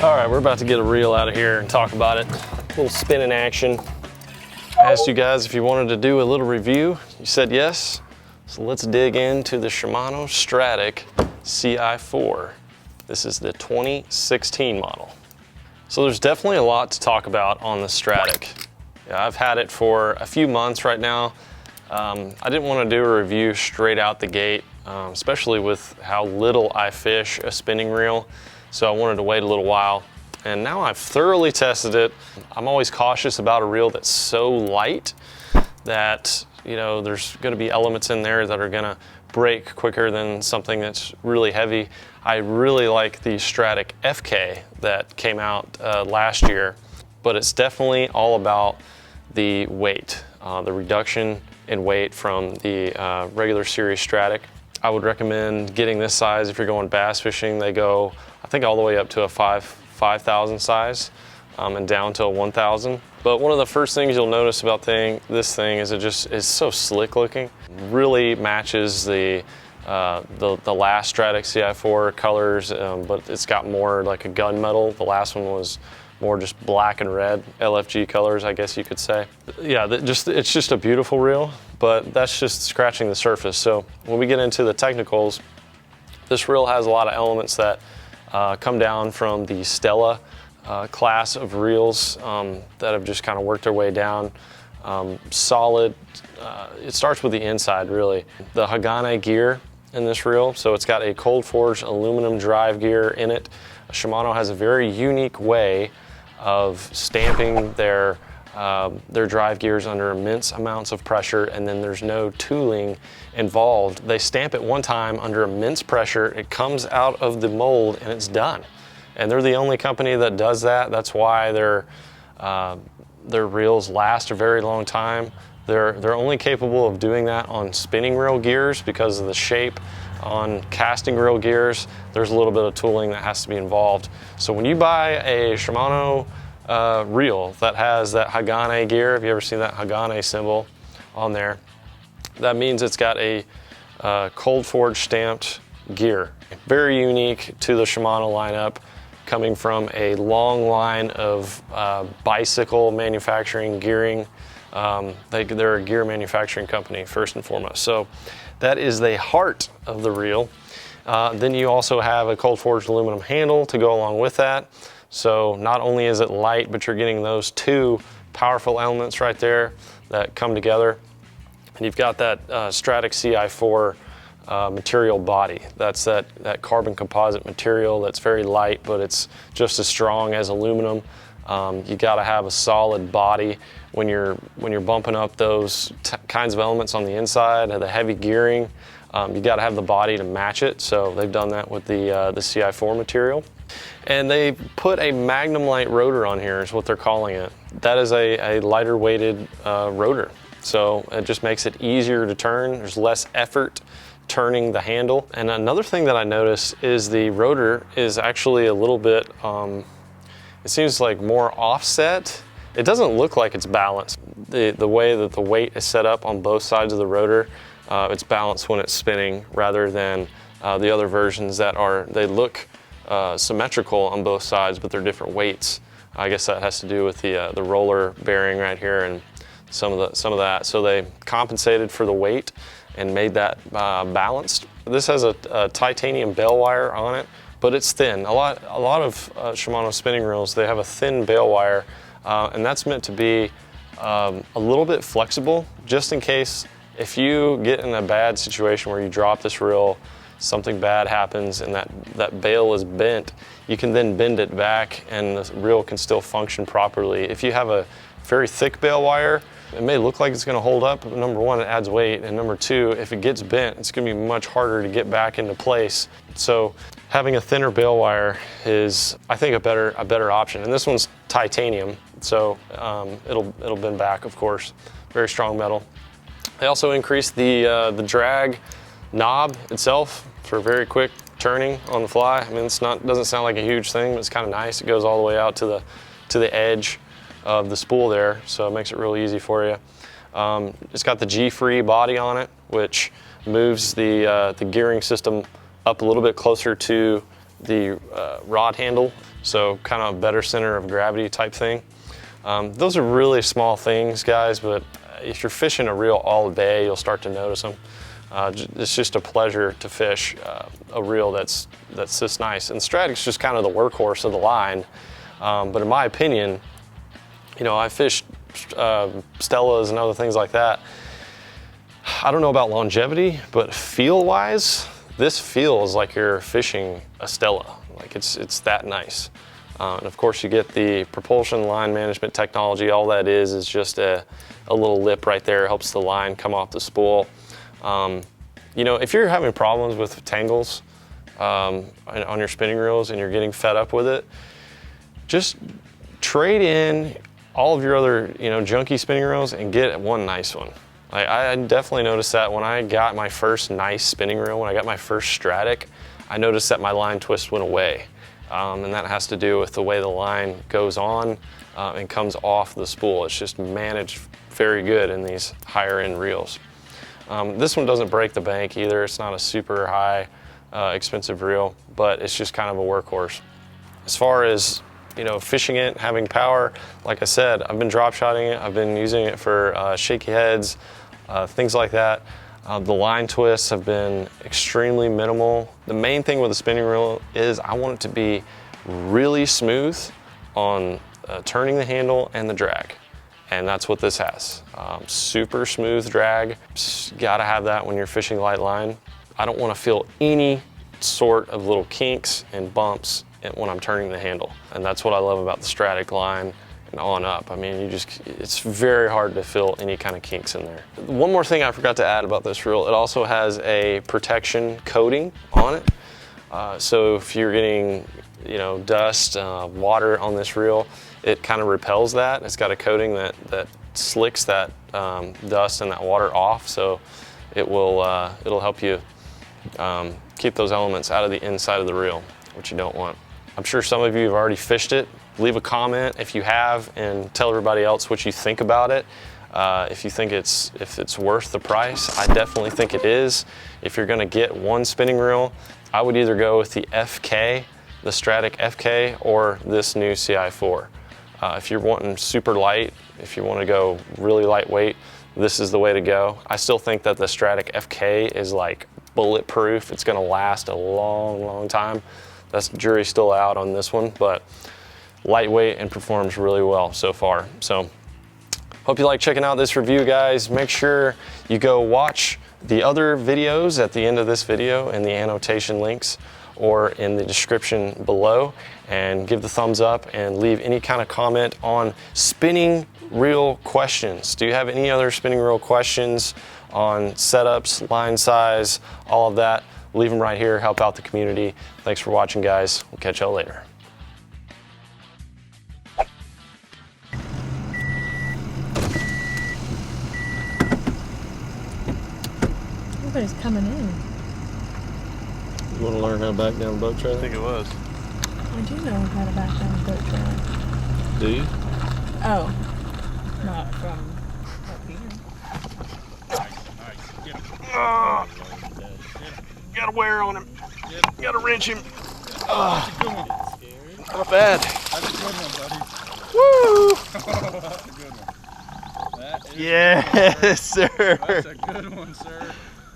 All right, we're about to get a reel out of here and talk about it. A little spinning action. I asked you guys if you wanted to do a little review. You said yes. So let's dig into the Shimano Stradic Ci4. This is the 2016 model. So there's definitely a lot to talk about on the Stradic. Yeah, I've had it for a few months right now. I didn't want to do a review straight out the gate, especially with how little I fish a spinning reel. So I wanted to wait a little while. And now I've thoroughly tested it. I'm always cautious about a reel that's so light that, you know, there's going to be elements in there that are going to break quicker than something that's really heavy. I really like the Stradic FK that came out last year, but it's definitely all about the weight, the reduction in weight from the regular series Stradic. I would recommend getting this size if you're going bass fishing. They go, I think, all the way up to a 5,000 size and down to a 1,000. But one of the first things you'll notice about this thing is it just is so slick looking. Really matches the last Stradic Ci4 colors, but it's got more like a gunmetal. The last one was more just black and red, LFG colors, I guess you could say. Yeah, it's just a beautiful reel, but that's just scratching the surface. So when we get into the technicals, this reel has a lot of elements that come down from the Stella class of reels that have just kind of worked their way down. Solid, it starts with the inside really. The Hagane gear in this reel, so it's got a cold forged aluminum drive gear in it. Shimano has a very unique way of stamping their drive gears under immense amounts of pressure, and then there's no tooling involved. They stamp it one time under immense pressure, it comes out of the mold and it's done. And they're the only company that does that. That's why their reels last a very long time. They're only capable of doing that on spinning reel gears because of the shape. On casting reel gears, there's a little bit of tooling that has to be involved. So when you buy a Shimano reel that has that Hagane gear, have you ever seen that Hagane symbol on there? That means it's got a cold forged stamped gear. Very unique to the Shimano lineup, coming from a long line of bicycle manufacturing gearing. They're a gear manufacturing company first and foremost. So that is the heart of the reel. Then you also have a cold forged aluminum handle to go along with that. So not only is it light, but you're getting those two powerful elements right there that come together. And you've got that Stradic Ci4 material body. That's that carbon composite material that's very light, but it's just as strong as aluminum. You got to have a solid body when you're bumping up those kinds of elements on the inside of the heavy gearing. You got to have the body to match it. So they've done that with the Ci4 material. And they put a Magnum Light rotor on here is what they're calling it. That is a lighter weighted rotor. So it just makes it easier to turn. There's less effort turning the handle. And another thing that I noticed is the rotor is actually a little bit, it seems like more offset. It doesn't look like it's balanced. The way that the weight is set up on both sides of the rotor, it's balanced when it's spinning rather than the other versions that they look symmetrical on both sides, but they're different weights. I guess that has to do with the roller bearing right here and some of that. So they compensated for the weight and made that balanced. This has a titanium bale wire on it, but it's thin. A lot of Shimano spinning reels, they have a thin bale wire, and that's meant to be a little bit flexible, just in case if you get in a bad situation where you drop this reel, something bad happens and that bale is bent, you can then bend it back and the reel can still function properly. If you have a very thick bale wire, it may look like it's going to hold up, but number one, it adds weight, and number two, if it gets bent, it's going to be much harder to get back into place. So having a thinner bale wire is, I think, a better option. And this one's titanium, so it'll bend back, of course. Very strong metal. They also increased the drag knob itself for very quick turning on the fly. I mean, doesn't sound like a huge thing, but it's kind of nice. It goes all the way out to the edge of the spool there, so it makes it real easy for you. It's got the G-free body on it, which moves the gearing system up a little bit closer to the rod handle. so kind of a better center of gravity type thing. Those are really small things, guys, but if you're fishing a reel all day, you'll start to notice them. It's just a pleasure to fish a reel that's this nice. And Stradic's just kind of the workhorse of the line. But in my opinion, you know, I fished Stellas and other things like that. I don't know about longevity, but feel-wise, this feels like you're fishing a Stella. Like it's that nice. And of course you get the propulsion line management technology. All that is just a little lip right there. It helps the line come off the spool. You know, if you're having problems with tangles on your spinning reels and you're getting fed up with it, just trade in all of your other, you know, junky spinning reels and get one nice one. I definitely noticed that when I got my first nice spinning reel, when I got my first Stradic, I noticed that my line twist went away. And that has to do with the way the line goes on and comes off the spool. It's just managed very good in these higher end reels. This one doesn't break the bank either. It's not a super high expensive reel, but it's just kind of a workhorse. As far as, you know, fishing it, having power, like I said, I've been drop shotting it. I've been using it for shaky heads, things like that. The line twists have been extremely minimal. The main thing with the spinning reel is I want it to be really smooth on turning the handle and the drag. And that's what this has. Super smooth drag. Just gotta have that when you're fishing light line. I don't wanna feel any sort of little kinks and bumps when I'm turning the handle. And that's what I love about the Stradic line and on up. I mean, it's very hard to feel any kind of kinks in there. One more thing I forgot to add about this reel, it also has a protection coating on it. So if you're getting, you know, dust, water on this reel, it kind of repels that. It's got a coating that slicks that dust and that water off, so it'll help you keep those elements out of the inside of the reel, which you don't want. I'm sure some of you have already fished it. Leave a comment if you have and tell everybody else what you think about it. If you think if it's worth the price, I definitely think it is. If you're gonna get one spinning reel, I would either go with the FK, the Stradic FK, or this new Ci4. If you're wanting super light, if you want to go really lightweight, this is the way to go. I still think that the Stradic FK is like bulletproof. It's going to last a long, long time. That's jury's still out on this one, but lightweight and performs really well so far. So hope you like checking out this review, guys. Make sure you go watch the other videos at the end of this video and the annotation links or in the description below, and give the thumbs up and leave any kind of comment on spinning reel questions. Do you have any other spinning reel questions on setups, line size, all of that? Leave them right here, help out the community. Thanks for watching, guys. We'll catch y'all later. Everybody's coming in. You want to learn how to back down a boat trailer? I think it was. I do know how to back down a boat trailer. Do you? Oh, not from up here. Nice. Get him. Got a wear on him. Got to wrench him. That's a good one. Not bad. That's a good one, buddy. Woo! That's a good one. That is Yes, sir. That's a good one, sir.